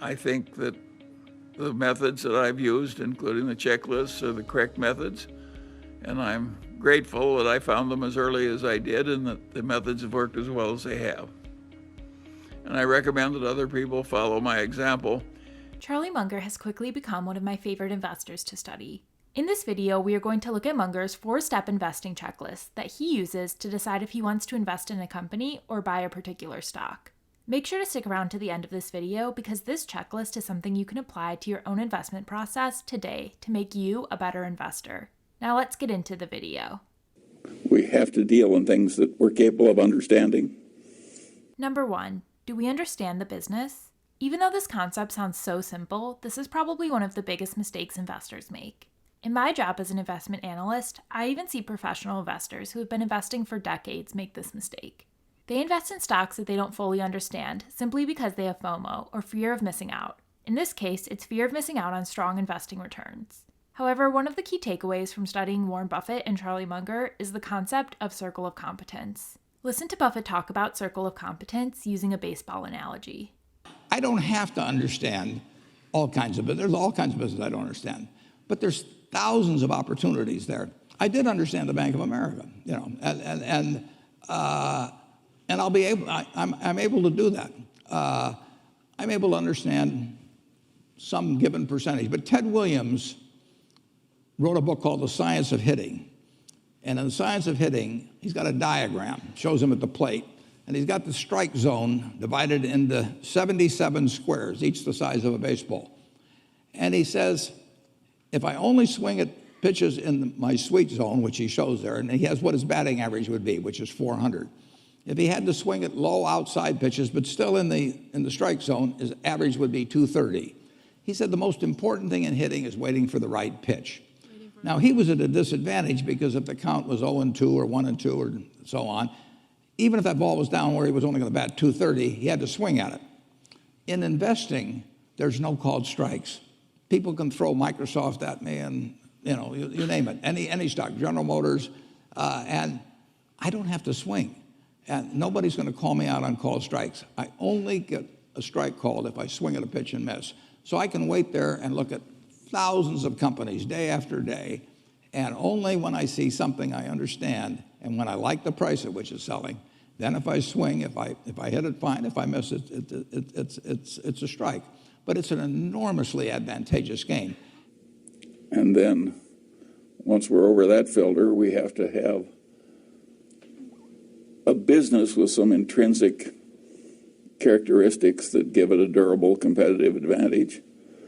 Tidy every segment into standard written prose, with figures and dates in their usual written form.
I think that the methods that I've used, including the checklists, are the correct methods. And I'm grateful that I found them as early as I did and that the methods have worked as well as they have. And I recommend that other people follow my example. Charlie Munger has quickly become one of my favorite investors to study. In this video, we are going to look at Munger's 4-step investing checklist that he uses to decide if he wants to invest in a company or buy a particular stock. Make sure to stick around to the end of this video because this checklist is something you can apply to your own investment process today to make you a better investor. Now let's get into the video. We have to deal in things that we're capable of understanding. Number 1, do we understand the business? Even though this concept sounds so simple, this is probably one of the biggest mistakes investors make. In my job as an investment analyst, I even see professional investors who have been investing for decades make this mistake. They invest in stocks that they don't fully understand simply because they have FOMO, or fear of missing out. In this case, it's fear of missing out on strong investing returns. However, one of the key takeaways from studying Warren Buffett and Charlie Munger is the concept of circle of competence. Listen to Buffett talk about circle of competence using a baseball analogy. I don't have to understand all kinds of business. There's all kinds of business I don't understand. But there's thousands of opportunities there. I did understand the Bank of America, and I'll be able. I'm able to do that. I'm able to understand some given percentage. But Ted Williams wrote a book called The Science of Hitting, and in The Science of Hitting, he's got a diagram, shows him at the plate, and he's got the strike zone divided into 77 squares, each the size of a baseball. And he says, if I only swing at pitches in my sweet zone, which he shows there, and he has what his batting average would be, which is 400. If he had to swing at low outside pitches, but still in the strike zone, his average would be 230. He said the most important thing in hitting is waiting for the right pitch. Now, he was at a disadvantage because if the count was 0-2 or 1-2 or so on, even if that ball was down where he was only going to bat 230, he had to swing at it. In investing, there's no called strikes. People can throw Microsoft at me and, you name it, any stock, General Motors, and I don't have to swing. And nobody's going to call me out on called strikes. I only get a strike called if I swing at a pitch and miss. So I can wait there and look at thousands of companies day after day, and only when I see something I understand and when I like the price at which it's selling, then if I swing, if I hit it, fine. If I miss it, it's a strike. But it's an enormously advantageous game. And then once we're over that filter, we have to have a business with some intrinsic characteristics that give it a durable competitive advantage.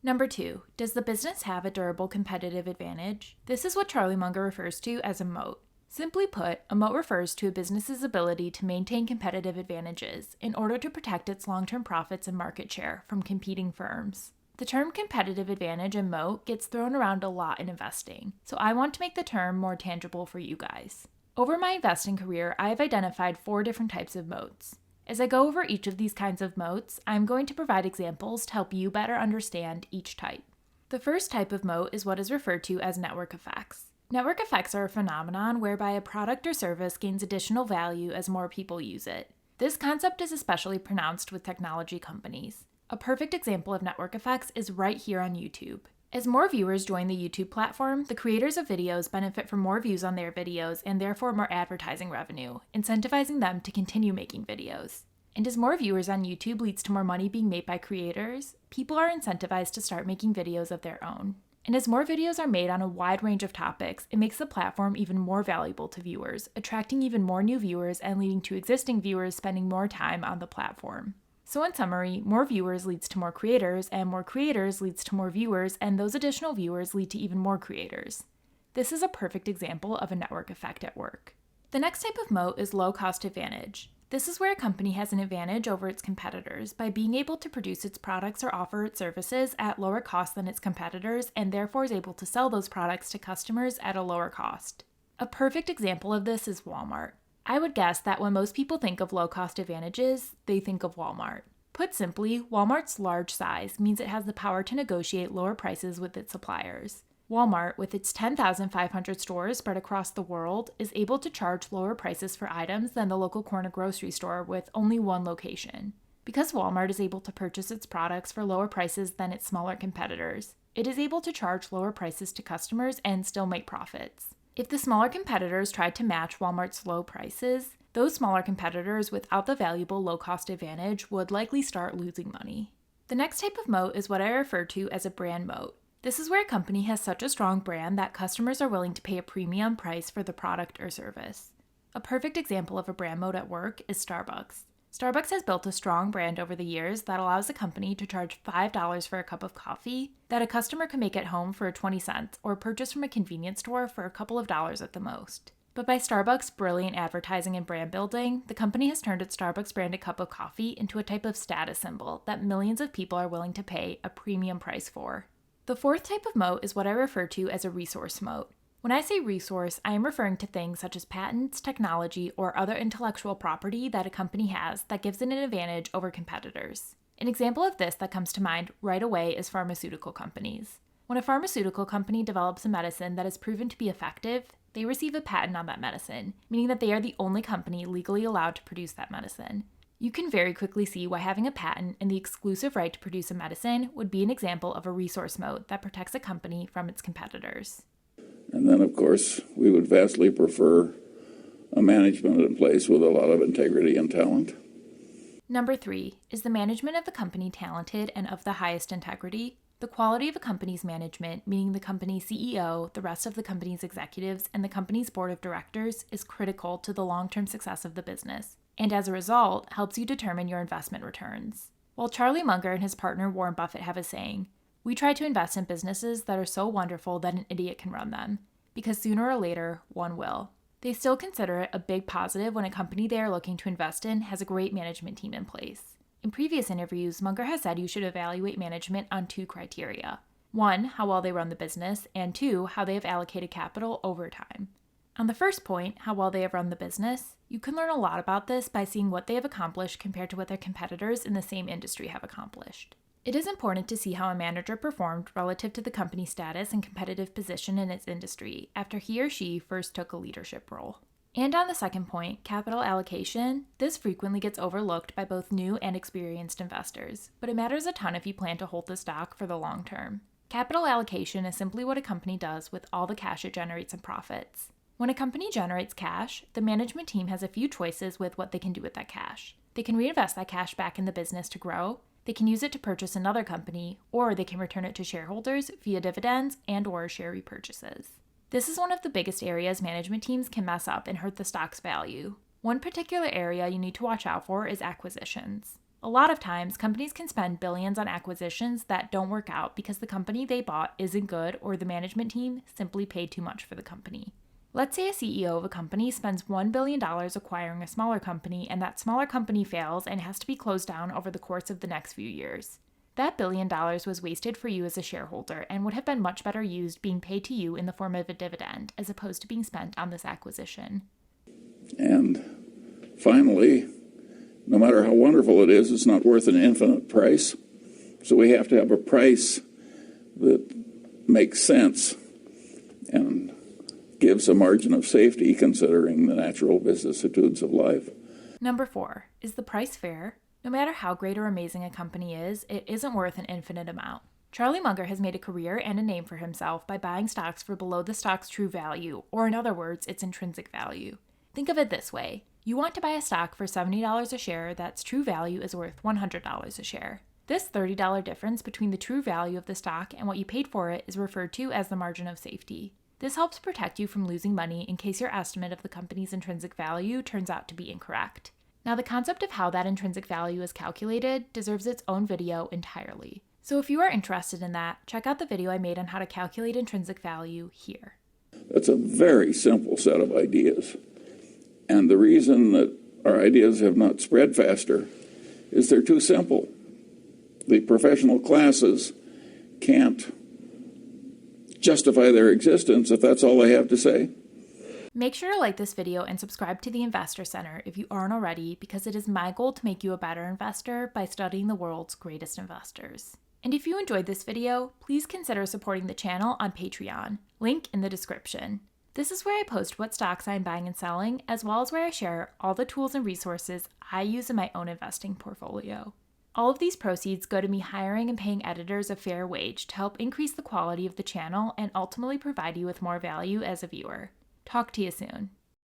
Number 2, does the business have a durable competitive advantage? This is what Charlie Munger refers to as a moat. Simply put, a moat refers to a business's ability to maintain competitive advantages in order to protect its long-term profits and market share from competing firms. The term competitive advantage and moat gets thrown around a lot in investing, so I want to make the term more tangible for you guys. Over my investing career, I have identified 4 different types of moats. As I go over each of these kinds of moats, I'm going to provide examples to help you better understand each type. The first type of moat is what is referred to as network effects. Network effects are a phenomenon whereby a product or service gains additional value as more people use it. This concept is especially pronounced with technology companies. A perfect example of network effects is right here on YouTube. As more viewers join the YouTube platform, the creators of videos benefit from more views on their videos and therefore more advertising revenue, incentivizing them to continue making videos. And as more viewers on YouTube leads to more money being made by creators, people are incentivized to start making videos of their own. And as more videos are made on a wide range of topics, it makes the platform even more valuable to viewers, attracting even more new viewers and leading to existing viewers spending more time on the platform. So in summary, more viewers leads to more creators, and more creators leads to more viewers, and those additional viewers lead to even more creators. This is a perfect example of a network effect at work. The next type of moat is low-cost advantage. This is where a company has an advantage over its competitors by being able to produce its products or offer its services at lower cost than its competitors and therefore is able to sell those products to customers at a lower cost. A perfect example of this is Walmart. I would guess that when most people think of low-cost advantages, they think of Walmart. Put simply, Walmart's large size means it has the power to negotiate lower prices with its suppliers. Walmart, with its 10,500 stores spread across the world, is able to charge lower prices for items than the local corner grocery store with only one location. Because Walmart is able to purchase its products for lower prices than its smaller competitors, it is able to charge lower prices to customers and still make profits. If the smaller competitors tried to match Walmart's low prices, those smaller competitors without the valuable low-cost advantage would likely start losing money. The next type of moat is what I refer to as a brand moat. This is where a company has such a strong brand that customers are willing to pay a premium price for the product or service. A perfect example of a brand moat at work is Starbucks. Starbucks has built a strong brand over the years that allows the company to charge $5 for a cup of coffee that a customer can make at home for 20 cents or purchase from a convenience store for a couple of dollars at the most. But by Starbucks' brilliant advertising and brand building, the company has turned its Starbucks branded cup of coffee into a type of status symbol that millions of people are willing to pay a premium price for. The fourth type of moat is what I refer to as a resource moat. When I say resource, I am referring to things such as patents, technology, or other intellectual property that a company has that gives it an advantage over competitors. An example of this that comes to mind right away is pharmaceutical companies. When a pharmaceutical company develops a medicine that is proven to be effective, they receive a patent on that medicine, meaning that they are the only company legally allowed to produce that medicine. You can very quickly see why having a patent and the exclusive right to produce a medicine would be an example of a resource moat that protects a company from its competitors. And then, of course, we would vastly prefer a management in place with a lot of integrity and talent. Number 3, is the management of the company talented and of the highest integrity? The quality of a company's management, meaning the company's CEO, the rest of the company's executives, and the company's board of directors, is critical to the long-term success of the business, and as a result, helps you determine your investment returns. While Charlie Munger and his partner Warren Buffett have a saying, "We try to invest in businesses that are so wonderful that an idiot can run them, because sooner or later, one will." They still consider it a big positive when a company they are looking to invest in has a great management team in place. In previous interviews, Munger has said you should evaluate management on 2 criteria. 1, how well they run the business, and 2, how they have allocated capital over time. On the first point, how well they have run the business, you can learn a lot about this by seeing what they have accomplished compared to what their competitors in the same industry have accomplished. It is important to see how a manager performed relative to the company's status and competitive position in its industry after he or she first took a leadership role. And on the second point, capital allocation, this frequently gets overlooked by both new and experienced investors, but it matters a ton if you plan to hold the stock for the long term. Capital allocation is simply what a company does with all the cash it generates in profits. When a company generates cash, the management team has a few choices with what they can do with that cash. They can reinvest that cash back in the business to grow, they can use it to purchase another company, or they can return it to shareholders via dividends and/or share repurchases. This is one of the biggest areas management teams can mess up and hurt the stock's value. One particular area you need to watch out for is acquisitions. A lot of times, companies can spend billions on acquisitions that don't work out because the company they bought isn't good or the management team simply paid too much for the company. Let's say a CEO of a company spends $1 billion acquiring a smaller company, and that smaller company fails and has to be closed down over the course of the next few years. That $1 billion was wasted for you as a shareholder and would have been much better used being paid to you in the form of a dividend as opposed to being spent on this acquisition. And finally, no matter how wonderful it is, it's not worth an infinite price. So we have to have a price that makes sense and gives a margin of safety considering the natural vicissitudes of life. Number 4, is the price fair? No matter how great or amazing a company is, it isn't worth an infinite amount. Charlie Munger has made a career and a name for himself by buying stocks for below the stock's true value, or in other words, its intrinsic value. Think of it this way. You want to buy a stock for $70 a share that's true value is worth $100 a share. This $30 difference between the true value of the stock and what you paid for it is referred to as the margin of safety. This helps protect you from losing money in case your estimate of the company's intrinsic value turns out to be incorrect. Now, the concept of how that intrinsic value is calculated deserves its own video entirely. So if you are interested in that, check out the video I made on how to calculate intrinsic value here. That's a very simple set of ideas. And the reason that our ideas have not spread faster is they're too simple. The professional classes can't justify their existence if that's all they have to say. Make sure to like this video and subscribe to the Investor Center if you aren't already, because it is my goal to make you a better investor by studying the world's greatest investors. And if you enjoyed this video, please consider supporting the channel on Patreon, link in the description. This is where I post what stocks I'm buying and selling, as well as where I share all the tools and resources I use in my own investing portfolio. All of these proceeds go to me hiring and paying editors a fair wage to help increase the quality of the channel and ultimately provide you with more value as a viewer. Talk to you soon.